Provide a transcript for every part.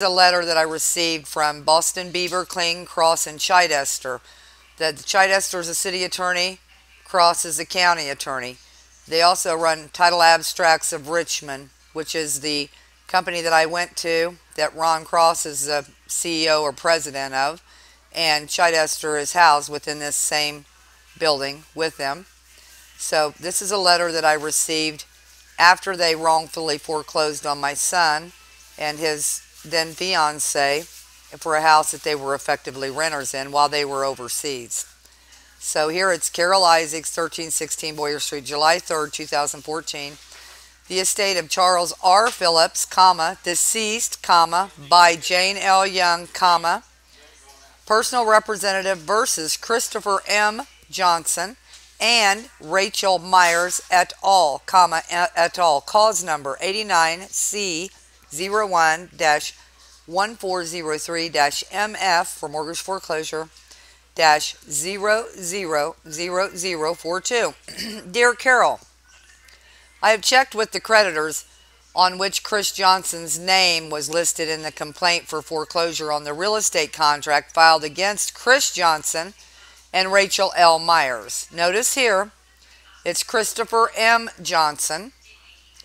A letter that I received from Boston, Beaver, Keihn, Cross, and Chidester. The Chidester is a city attorney, Cross is a county attorney. They also run Title Abstracts of Richmond, which is the company that I went to that Ron Cross is the CEO or president of, and Chidester is housed within this same building with them. So this is a letter that I received after they wrongfully foreclosed on my son and his then fiance for a house that they were effectively renters in while they were overseas. So here it's Carol Isaacs, 1316 Boyer Street, July 3rd, 2014. The estate of Charles R. Phillips, deceased, by Jane L. Young, personal representative versus Christopher M. Johnson and Rachel Myers et al., et al. Cause number 89C01-1403-MF for mortgage foreclosure -000042. Dear Carol, I have checked with the creditors on which Chris Johnson's name was listed in the complaint for foreclosure on the real estate contract filed against Chris Johnson and Rachel L. Myers. Notice here, it's Christopher M. Johnson,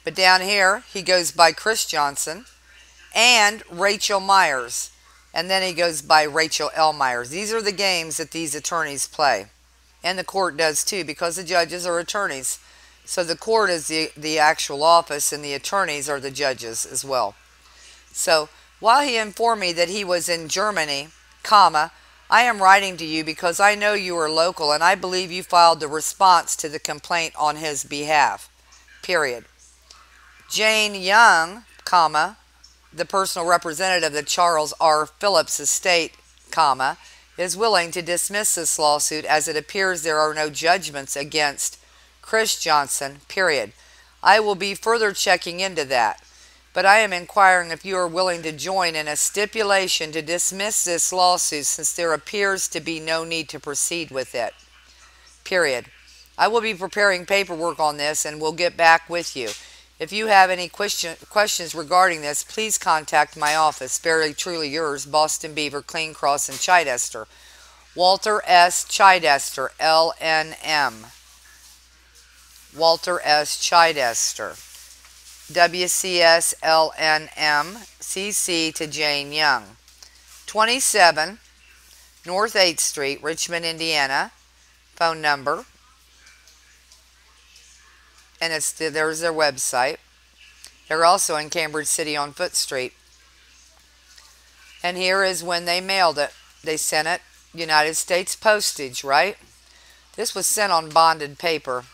but down here he goes by Chris Johnson and Rachel Myers, and then he goes by Rachel L. Myers. These are the games that these attorneys play, and the court does too, because the judges are attorneys. So the court is the actual office, and the attorneys are the judges as well. So while he informed me that he was in Germany, I am writing to you because I know you are local and I believe you filed the response to the complaint on his behalf. Period. Jane Young, the personal representative of the Charles R. Phillips estate, is willing to dismiss this lawsuit as it appears there are no judgments against Chris Johnson, period. I will be further checking into that, but I am inquiring if you are willing to join in a stipulation to dismiss this lawsuit since there appears to be no need to proceed with it, period. I will be preparing paperwork on this and will get back with you. If you have any questions regarding this, please contact my office. Very truly yours, Boston, Beaver, Keihn, Cross, and Chidester. Walter S. Chidester, LNM. Walter S. Chidester. WCS LNM, CC to Jane Young. 27 North 8th Street, Richmond, Indiana. Phone number. And there's their website. They're also in Cambridge City on Foot Street. And here is when they mailed it. They sent it United States postage, right? This was sent on bonded paper.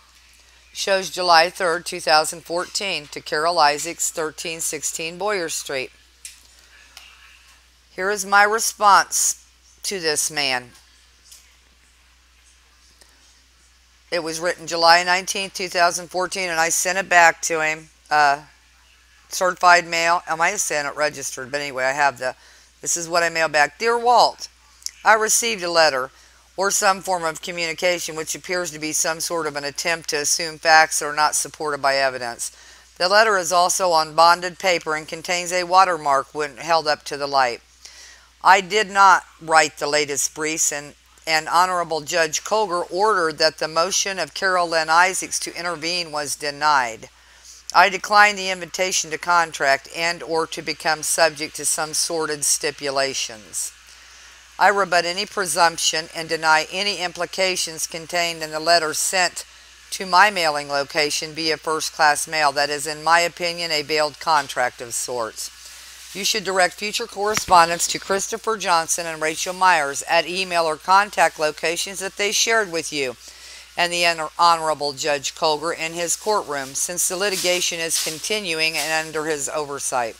Shows July 3rd, 2014 to Carol Isaacs, 1316 Boyer Street. Here is my response to this man. It was written July 19th, 2014, and I sent it back to him. Certified mail. I might have sent it registered, but anyway, I have this is what I mailed back. Dear Walt, I received a letter or some form of communication which appears to be some sort of an attempt to assume facts that are not supported by evidence. The letter is also on bonded paper and contains a watermark when held up to the light. I did not write the latest briefs, and Honorable Judge Colger ordered that the motion of Carol Lynn Isaacs to intervene was denied. I declined the invitation to contract and or to become subject to some sordid stipulations. I rebut any presumption and deny any implications contained in the letter sent to my mailing location via first-class mail that is, in my opinion, a veiled contract of sorts. You should direct future correspondence to Christopher Johnson and Rachel Myers at email or contact locations that they shared with you and the Honorable Judge Colger in his courtroom, since the litigation is continuing and under his oversight.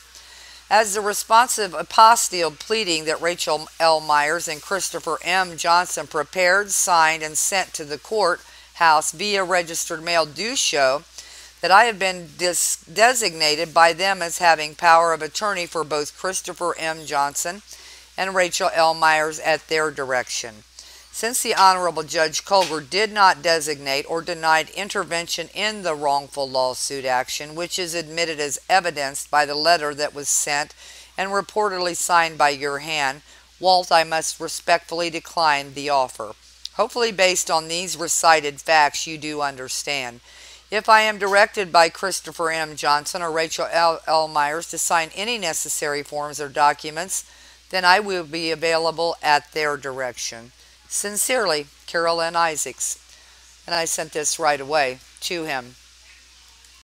As the responsive apostille pleading that Rachel L. Myers and Christopher M. Johnson prepared, signed, and sent to the courthouse via registered mail do show that I have been designated by them as having power of attorney for both Christopher M. Johnson and Rachel L. Myers at their direction. Since the Honorable Judge Colger did not designate or denied intervention in the wrongful lawsuit action, which is admitted as evidenced by the letter that was sent and reportedly signed by your hand. Walt, I must respectfully decline the offer. Hopefully, based on these recited facts, you do understand. If I am directed by Christopher M. Johnson or Rachel L. Myers to sign any necessary forms or documents, then I will be available at their direction. Sincerely, Carol N. Isaacs. And I sent this right away to him.